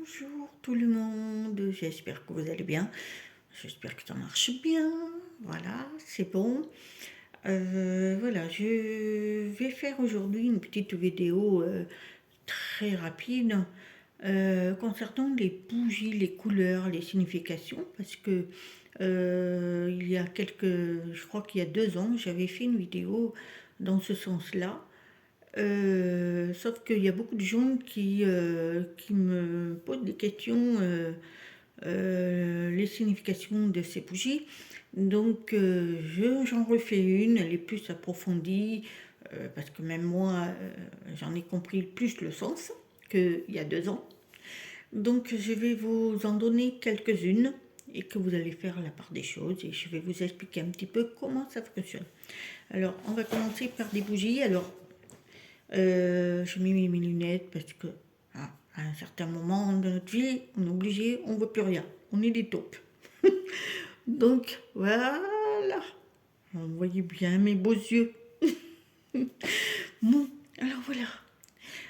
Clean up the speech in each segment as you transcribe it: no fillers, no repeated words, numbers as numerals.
Bonjour tout le monde, j'espère que vous allez bien, j'espère que ça marche bien, voilà, c'est bon. Voilà, je vais faire aujourd'hui une petite vidéo très rapide concernant les bougies, les couleurs, les significations, parce que il y a je crois qu'il y a 2 ans, j'avais fait une vidéo dans ce sens-là. Sauf qu'il y a beaucoup de gens qui me posent des questions, les significations de ces bougies. Donc j'en refais une, elle est plus approfondie, parce que même moi, j'en ai compris plus le sens qu'il y a 2 ans. Donc je vais vous en donner quelques-unes et que vous allez faire la part des choses et je vais vous expliquer un petit peu comment ça fonctionne. Alors on va commencer par des bougies. Alors je mets mes lunettes parce que à un certain moment de notre vie, on est obligé, on ne voit plus rien. On est des taupes. Donc voilà, vous voyez bien mes beaux yeux. Bon, alors voilà.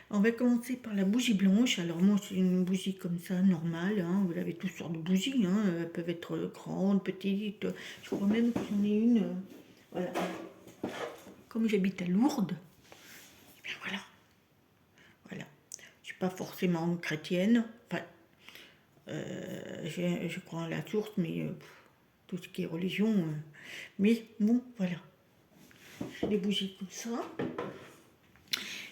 On va commencer par la bougie blanche. Alors moi c'est une bougie comme ça, normale. Hein. Vous avez toutes sortes de bougies. Hein. Elles peuvent être grandes, petites. Je crois même que j'en ai une. Voilà. Comme j'habite à Lourdes, eh bien voilà. Voilà. Je suis pas forcément chrétienne. Enfin, je crois en la source, mais tout ce qui est religion. Mais bon, voilà. Des bougies comme ça.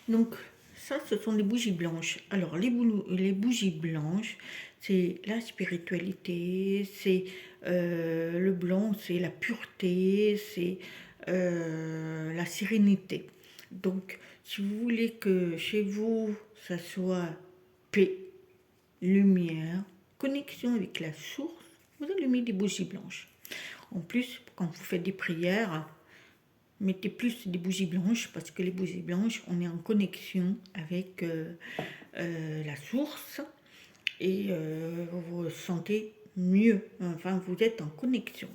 Donc, ça, ce sont des bougies blanches. Alors, les bougies blanches, c'est la spiritualité, c'est le blanc, c'est la pureté, c'est la sérénité. Donc, si vous voulez que chez vous, ça soit paix, lumière, connexion avec la source, vous allumez des bougies blanches. En plus, quand vous faites des prières, mettez plus des bougies blanches parce que les bougies blanches, on est en connexion avec la source et vous vous sentez mieux. Enfin, vous êtes en connexion.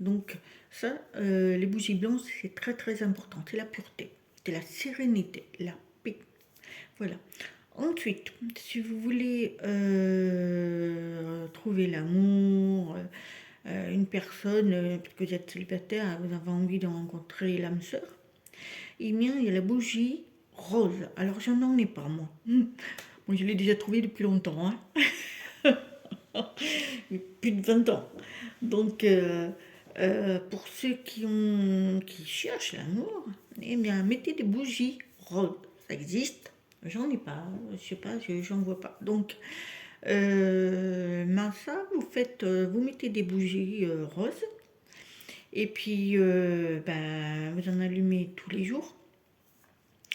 Donc ça, les bougies blanches, c'est très très important. C'est la pureté, c'est la sérénité, la paix. Voilà. Ensuite, si vous voulez trouver l'amour, une personne, parce que vous êtes célibataire, vous avez envie de rencontrer l'âme sœur, eh bien, il y a la bougie rose. Alors, je n'en ai pas, moi. Moi, je l'ai déjà trouvée depuis longtemps, hein. Plus de 20 ans. Donc, pour ceux qui cherchent l'amour, eh bien, mettez des bougies roses. Ça existe. J'en ai pas, je sais pas, j'en vois pas. Donc, ben ça, vous mettez des bougies roses, et puis ben, vous en allumez tous les jours,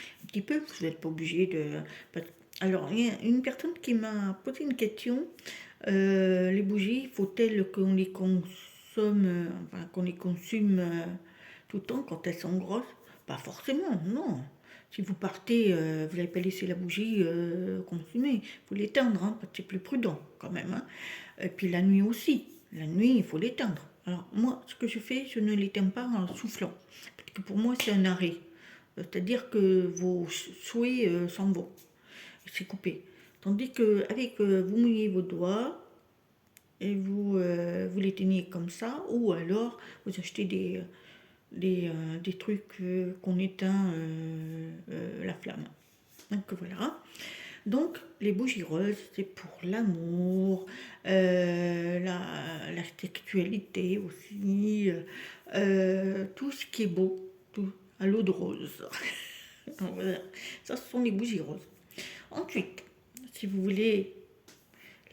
un petit peu, vous n'êtes pas obligé de... Alors, il y a une personne qui m'a posé une question, les bougies, faut-elle qu'on les consomme, enfin, qu'on les consume tout le temps quand elles sont grosses? Pas forcément, non. Si vous partez, vous n'allez pas laisser la bougie consumée. Il faut l'éteindre, hein, parce que c'est plus prudent quand même. Hein. Et puis la nuit aussi. La nuit, il faut l'éteindre. Alors moi, ce que je fais, je ne l'éteins pas en soufflant. Parce que pour moi, c'est un arrêt. C'est-à-dire que vos souhaits s'en vont. C'est coupé. Tandis que avec vous mouillez vos doigts et vous l'éteignez comme ça, ou alors vous achetez des trucs qu'on éteint la flamme. Donc voilà. Donc les bougies roses, c'est pour l'amour, la sexualité aussi, tout ce qui est beau, tout à l'eau de rose. Voilà. Ça, ce sont les bougies roses. Ensuite, si vous voulez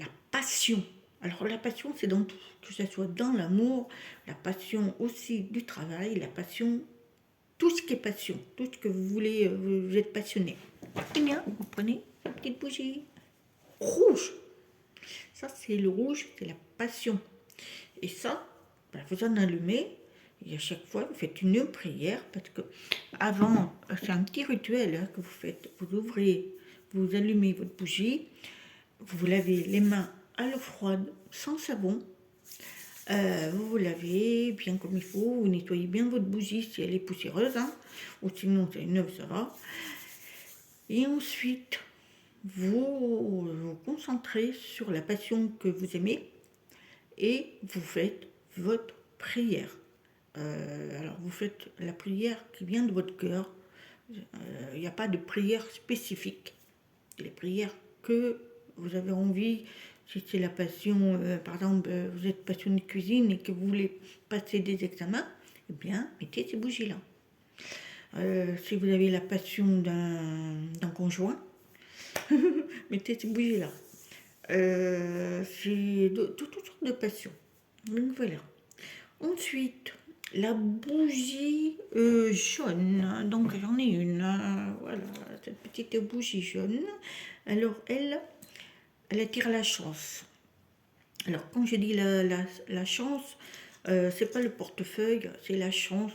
la passion, alors la passion, c'est dans tout, que ce soit dans l'amour, la passion aussi du travail, la passion, tout ce qui est passion, tout ce que vous voulez, vous êtes passionné. Eh bien, vous prenez une petite bougie rouge. Ça, c'est le rouge, c'est la passion. Et ça, ben, vous en allumez, et à chaque fois, vous faites une prière, parce que avant, c'est un petit rituel hein, que vous faites. Vous ouvrez, vous allumez votre bougie, vous vous lavez les mains à l'eau froide, sans savon. Vous vous lavez bien comme il faut, vous nettoyez bien votre bougie si elle est poussiéreuse, hein, ou sinon c'est neuve, ça va. Et ensuite, vous vous concentrez sur la passion que vous aimez et vous faites votre prière. Alors vous faites la prière qui vient de votre cœur. Il n'y a pas de prière spécifique. Les prières que vous avez envie, si c'est la passion, par exemple, vous êtes passionné de cuisine et que vous voulez passer des examens, eh bien, mettez ces bougies-là. Si vous avez la passion d'un conjoint, mettez ces bougies-là. C'est toutes sortes de passions. Donc voilà. Ensuite, la bougie jaune. Donc j'en ai une. Voilà, cette petite bougie jaune. Alors elle attire la chance. Alors quand je dis la chance, c'est pas le portefeuille, c'est la chance.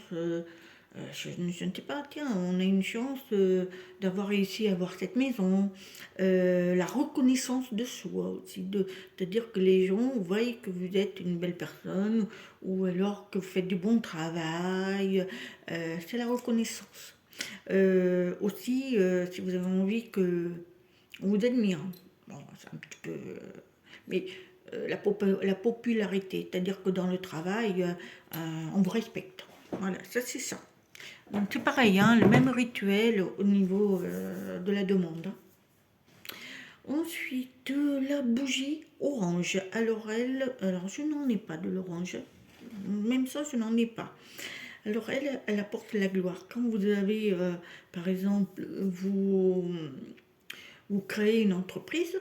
Je ne sais pas, tiens, on a une chance d'avoir réussi à avoir cette maison, la reconnaissance de soi aussi, de dire que les gens voient que vous êtes une belle personne ou alors que vous faites du bon travail, c'est la reconnaissance. Aussi, si vous avez envie que on vous admire, bon, c'est un petit peu... mais la popularité, c'est-à-dire que dans le travail, on vous respecte. Voilà, ça c'est ça. Donc c'est pareil, hein, le même rituel au niveau de la demande. Ensuite, la bougie orange. Alors je n'en ai pas de l'orange. Même ça, je n'en ai pas. Alors elle apporte la gloire. Quand vous avez, par exemple, vous créez une entreprise,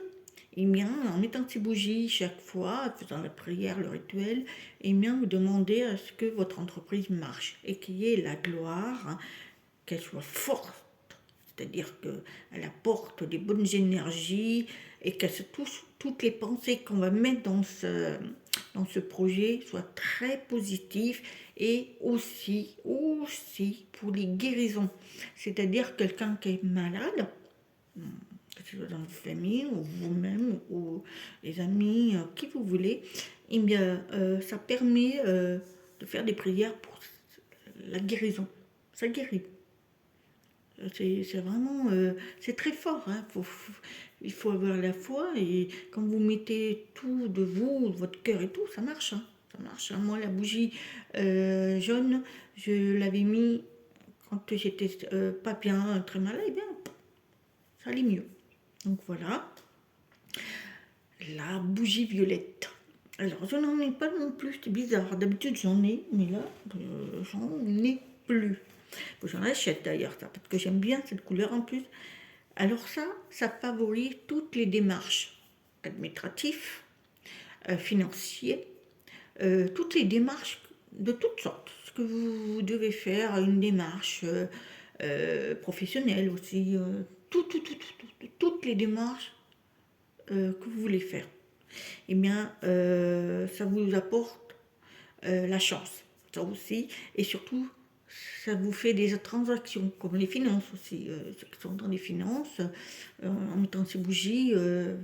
et bien, en mettant ces bougies chaque fois, en faisant la prière, le rituel, et bien, vous demandez à ce que votre entreprise marche et qu'il y ait la gloire, hein, qu'elle soit forte, c'est-à-dire qu'elle apporte des bonnes énergies et que toutes les pensées qu'on va mettre dans ce projet soient très positives et aussi pour les guérisons. C'est-à-dire quelqu'un qui est malade, que ce soit dans votre famille ou vous-même ou les amis, qui vous voulez, eh bien, ça permet de faire des prières pour la guérison. Ça guérit. C'est vraiment, c'est très fort. Hein. Il faut avoir la foi et quand vous mettez tout de vous, votre cœur et tout, ça marche. Hein. Ça marche. Hein. Moi, la bougie jaune, je l'avais mis quand j'étais pas bien, très malade, et bien, ça allait mieux. Donc voilà. La bougie violette. Alors, je n'en ai pas non plus, c'est bizarre. D'habitude, j'en ai, mais là, j'en ai plus. J'en achète d'ailleurs, ça, parce que j'aime bien cette couleur en plus. Alors ça favorise toutes les démarches administratives, financières, toutes les démarches de toutes sortes. Ce que vous devez faire, une démarche professionnelle aussi, toutes les démarches que vous voulez faire. Eh bien, ça vous apporte la chance, ça aussi, et surtout, ça vous fait des transactions, comme les finances aussi, ceux qui sont dans les finances, en mettant ces bougies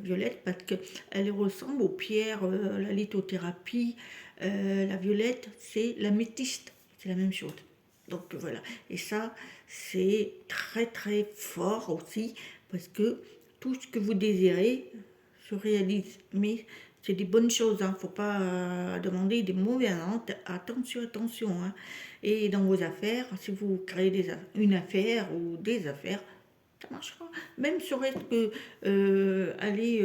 violettes, parce qu'elles ressemblent aux pierres, la lithothérapie, la violette, c'est l'améthyste, c'est la même chose. Donc voilà, et ça, c'est très très fort aussi, parce que tout ce que vous désirez se réalise, mais c'est des bonnes choses, hein. Faut pas demander des mauvais, hein. Attention, hein. Et dans vos affaires, si vous créez une affaire ou des affaires, ça marchera. Même serait-ce que aller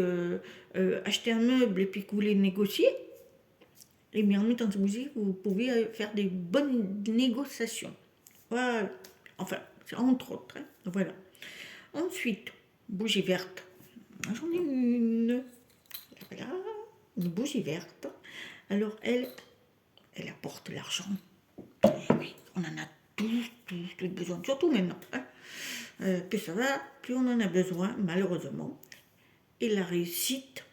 acheter un meuble et puis que vous voulez négocier, et bien en mettant ce bougie, vous pouvez faire des bonnes négociations. Voilà. Enfin, c'est entre autres. Hein. Voilà. Ensuite, bougie verte. J'en ai une. Voilà, une bougie verte. Alors, elle apporte l'argent. Oui, on en a tous besoin, surtout maintenant. Hein. Plus ça va, plus on en a besoin, malheureusement. Et la réussite,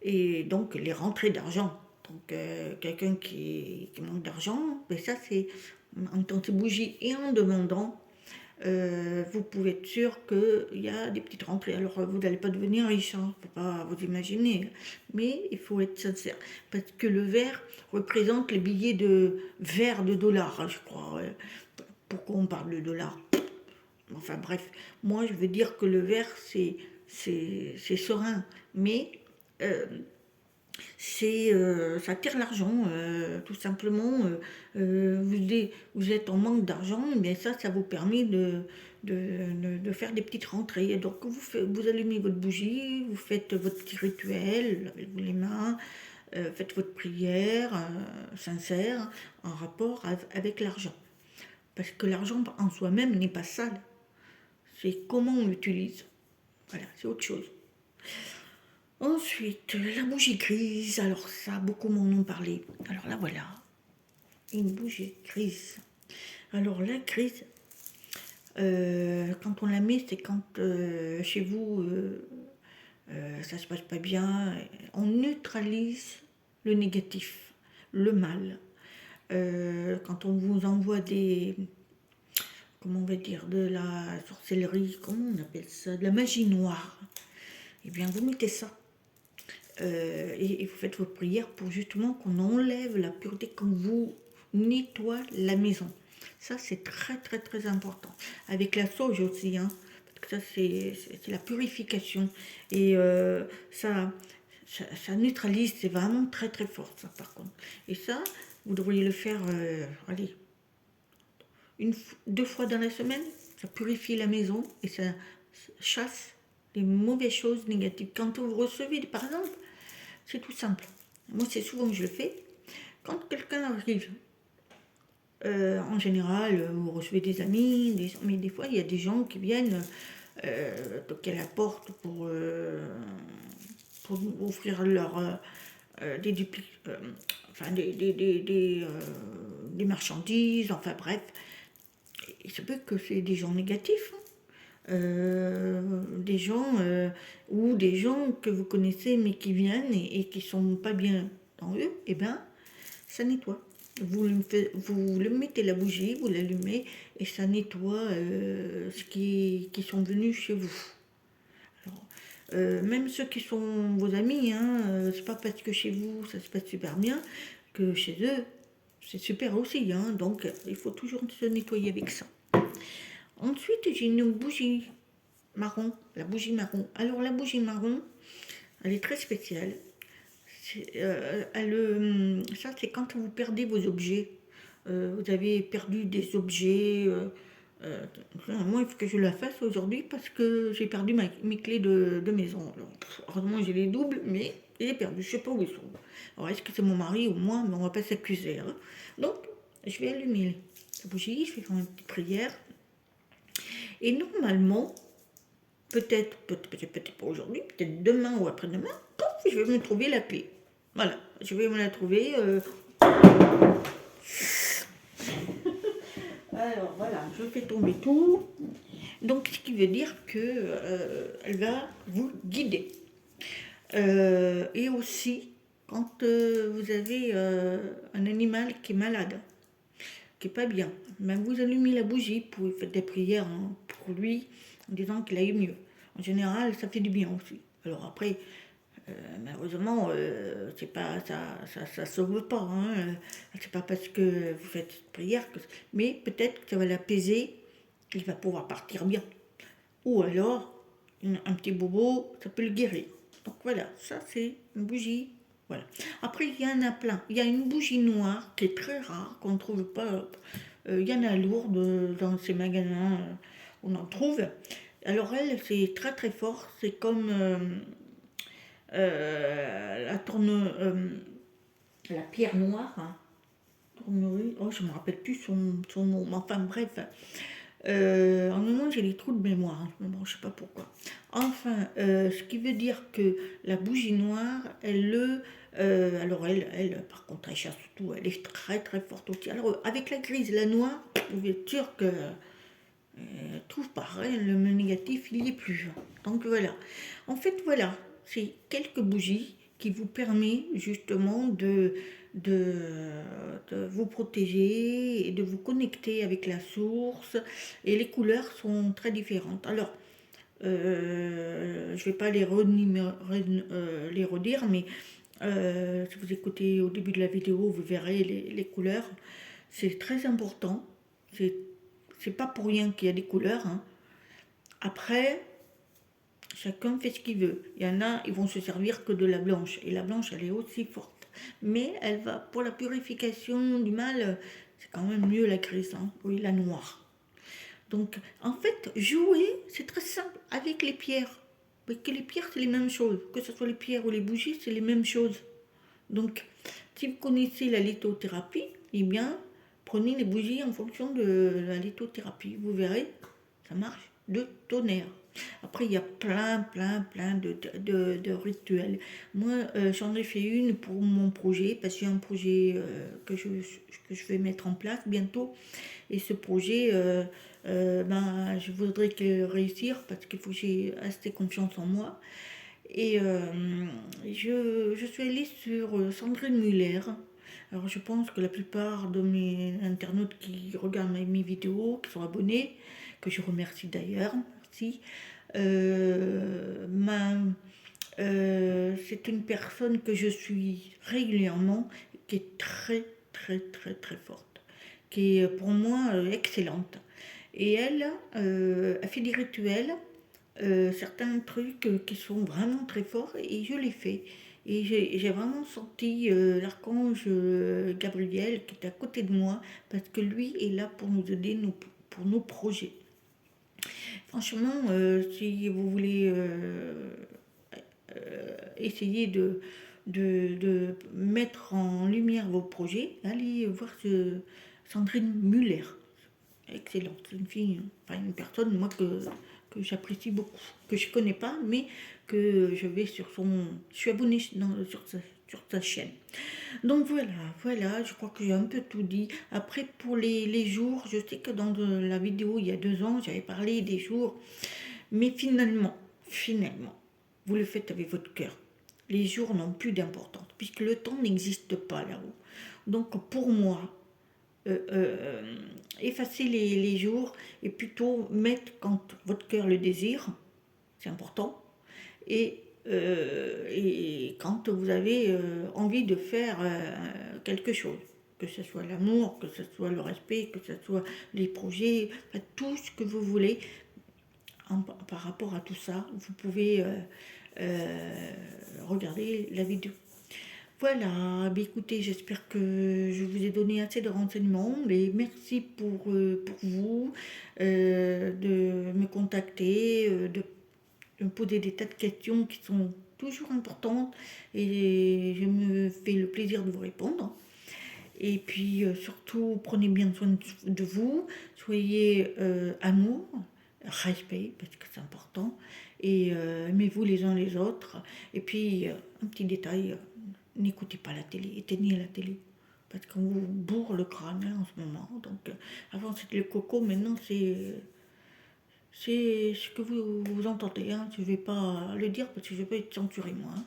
et donc les rentrées d'argent. Donc, quelqu'un qui manque d'argent, ben ça, c'est en mettant ses bougies et en demandant. Vous pouvez être sûr qu'il y a des petites rentrées. Alors, vous n'allez pas devenir riche, hein, faut pas vous imaginer, mais il faut être sincère. Parce que le vert représente les billets de verre de dollars, hein, je crois. Ouais. Pourquoi on parle de dollars? Enfin bref, moi je veux dire que le vert, c'est c'est serein, mais ça tire l'argent, tout simplement. Vous êtes en manque d'argent, mais ça vous permet de faire des petites rentrées. Donc vous allumez votre bougie, vous faites votre petit rituel, lavez-vous les mains, faites votre prière sincère en rapport avec l'argent. Parce que l'argent en soi-même n'est pas sale, c'est comment on l'utilise. Voilà, c'est autre chose. Ensuite, la bougie grise, alors ça, beaucoup m'en ont parlé. Alors là, voilà, une bougie grise. Alors la grise, quand on la met, c'est quand chez vous, ça se passe pas bien. On neutralise le négatif, le mal. Quand on vous envoie comment on va dire, de la sorcellerie, comment on appelle ça, de la magie noire, eh bien vous mettez ça. Et vous faites votre prière pour justement qu'on enlève la pureté, qu'on vous nettoie la maison. Ça, c'est très, très, très important. Avec la sauge aussi, hein, parce que ça, c'est la purification. Et ça neutralise, c'est vraiment très, très fort, ça, par contre. Et ça, vous devriez le faire, allez, 2 fois dans la semaine. Ça purifie la maison et ça chasse les mauvaises choses négatives. Quand vous recevez, par exemple, c'est tout simple. Moi, c'est souvent que je le fais. Quand quelqu'un arrive, en général, vous recevez des amis, mais des fois, il y a des gens qui viennent toquer à la porte pour vous offrir enfin, des marchandises, enfin bref. Il se peut que c'est des gens négatifs. Des gens ou des gens que vous connaissez mais qui viennent et qui sont pas bien dans eux, et ben ça nettoie. Vous le mettez la bougie, vous l'allumez et ça nettoie ce qui sont venus chez vous. Alors, même ceux qui sont vos amis, hein, c'est pas parce que chez vous ça se passe super bien que chez eux c'est super aussi, hein, donc il faut toujours se nettoyer avec ça. Ensuite, j'ai une bougie marron, la bougie marron. Alors la bougie marron, elle est très spéciale. Ça, c'est quand vous perdez vos objets. Vous avez perdu des objets. Moi, il faut que je la fasse aujourd'hui parce que j'ai perdu mes clés de maison. Alors, heureusement, j'ai les doubles, mais je les ai perdues. Je ne sais pas où ils sont. Alors, est-ce que c'est mon mari ou moi? Mais on ne va pas s'accuser. Hein. Donc, je vais allumer la bougie, je vais faire une petite prière. Et normalement, peut-être pas aujourd'hui, peut-être demain ou après-demain, je vais me trouver la clé. Voilà, je vais me la trouver. Alors voilà, je fais tomber tout. Donc ce qui veut dire que elle va vous guider. Et aussi, quand vous avez un animal qui est malade, qui est pas bien, ben vous allumez la bougie, vous faites des prières hein, pour lui, en disant qu'il aille mieux. En général, ça fait du bien aussi. Alors après, malheureusement, c'est pas, ça sauve pas. Hein. C'est pas parce que vous faites cette prière, mais peut-être que ça va l'apaiser, il va pouvoir partir bien. Ou alors, un petit bobo, ça peut le guérir. Donc voilà, ça c'est une bougie. Voilà. Après, il y en a plein. Il y a une bougie noire qui est très rare, qu'on ne trouve pas. Il y en a à Lourdes, dans ces magasins, on en trouve. Alors elle, c'est très très fort. C'est comme la pierre noire, hein. Tournerie, oh je me rappelle plus son nom, enfin bref. En ce moment j'ai des trous de mémoire, hein. Bon, je sais pas pourquoi. Enfin, ce qui veut dire que la bougie noire, alors elle, par contre, elle chasse tout, elle est très très forte aussi. Alors avec la grise et la noire, vous êtes sûr que tout pareil, le négatif, il n'y est plus. Donc voilà. En fait, voilà, c'est quelques bougies qui vous permettent justement de, de vous protéger et de vous connecter avec la source. Et les couleurs sont très différentes. Alors, je ne vais pas les redire, mais si vous écoutez au début de la vidéo, vous verrez les couleurs. C'est très important. C'est pas pour rien qu'il y a des couleurs. Hein. Après, chacun fait ce qu'il veut. Il y en a, ils vont se servir que de la blanche, et la blanche, elle est aussi forte. Mais elle va, pour la purification du mal, c'est quand même mieux la grise, hein, oui, la noire. Donc, en fait, jouer, c'est très simple, avec les pierres. Parce que les pierres, c'est les mêmes choses. Que ce soit les pierres ou les bougies, c'est les mêmes choses. Donc, si vous connaissez la lithothérapie, eh bien, prenez les bougies en fonction de la lithothérapie. Vous verrez, ça marche de tonnerre. Après, il y a plein de rituels. Moi, j'en ai fait une pour mon projet, parce que j'ai un projet que je vais mettre en place bientôt. Et ce projet, ben, je voudrais réussir, parce qu'il faut que j'ai assez confiance en moi. Et je suis allée sur Sandrine Muller. Alors je pense que la plupart de mes internautes qui regardent mes vidéos, qui sont abonnés, que je remercie d'ailleurs, merci, m'a c'est une personne que je suis régulièrement, qui est très forte, qui est pour moi excellente. Et elle fait des rituels, certains trucs qui sont vraiment très forts, et je les fais. Et j'ai vraiment senti l'archange Gabriel qui est à côté de moi, parce que lui est là pour nous aider pour nos projets. Franchement, si vous voulez essayer de mettre en lumière vos projets, allez voir Sandrine Muller. Excellente, c'est une fille, enfin une personne, moi, que j'apprécie beaucoup, que je connais pas, mais que je vais sur son... Je suis abonnée sur sa chaîne. Donc voilà, je crois que j'ai un peu tout dit. Après, pour les jours, je sais que dans la vidéo, il y a 2 ans, j'avais parlé des jours, mais finalement, vous le faites avec votre cœur. Les jours n'ont plus d'importance, puisque le temps n'existe pas là-haut. Donc pour moi, effacer les jours et plutôt mettre quand votre cœur le désire, c'est important, et quand vous avez envie de faire quelque chose, que ce soit l'amour, que ce soit le respect, que ce soit les projets, enfin, tout ce que vous voulez par rapport à tout ça, vous pouvez regarder la vidéo. Voilà, bah écoutez, j'espère que je vous ai donné assez de renseignements, et merci pour vous de me contacter, de me poser des tas de questions qui sont toujours importantes, et je me fais le plaisir de vous répondre. Et puis surtout, prenez bien soin de vous, soyez amour, respect, parce que c'est important, et aimez-vous les uns les autres. Et puis, un petit détail, n'écoutez pas la télé, éteignez la télé, parce qu'on vous bourre le crâne hein, en ce moment. Donc, avant c'était le coco, maintenant c'est ce que vous entendez. Hein. Je ne vais pas le dire parce que je vais pas être censurée moi. Hein.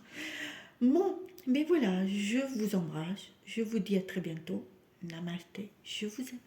Bon, mais voilà, je vous embrasse, je vous dis à très bientôt. Namasté, je vous aime.